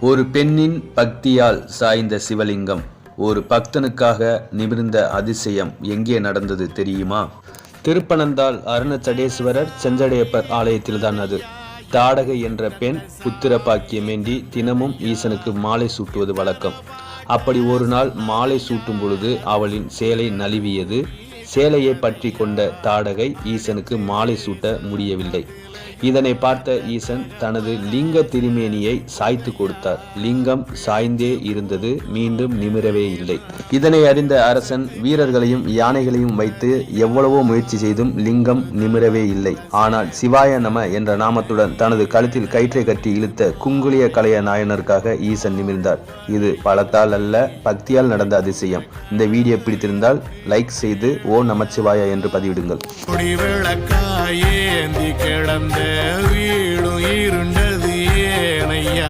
ஒரு பெண்ணின் பக்தியால் சாய்ந்த சிவலிங்கம். ஒரு பக்தனுக்காக நிமிர்ந்த அதிசயம் எங்கே நடந்தது தெரியுமா? திருப்பனந்தாள் அருணச்சடேஸ்வரர் செஞ்சடையப்பர் ஆலயத்தில்தான் அது. தாடகை என்ற பெண் புத்திர பாக்கியம் வேண்டி தினமும் ஈசனுக்கு மாலை சூட்டுவது வழக்கம். அப்படி ஒரு நாள் மாலை சூட்டும் பொழுது அவளின் சேலை நழுவியது. சேலையை பற்றி கொண்ட தாடகை ஈசனுக்கு மாலை சூட்ட முடியவில்லை. இதனை பார்த்த ஈசன் தனது லிங்க திருமேனியை சாய்த்து கொடுத்தார். லிங்கம் சாய்ந்தே இருந்தது, மீண்டும் நிமிரவே இல்லை. இதனை அறிந்த அரசன் வீரர்களையும் யானைகளையும் வைத்து எவ்வளவோ முயற்சி செய்தும் லிங்கம் நிமிரவே இல்லை. ஆனால் சிவாய நம என்ற நாமத்துடன் தனது கழுத்தில் கயிற்றை கட்டி இழுத்த குங்குளிய கலைய நாயனருக்காக ஈசன் நிமிர்ந்தார். இது பலத்தால் அல்ல, பக்தியால் நடந்த அதிசயம். இந்த வீடியோ பிடித்திருந்தால் லைக் செய்து ஓ நமச்சிவாய என்று பதிவிடுங்கள். வீடும் இருண்ட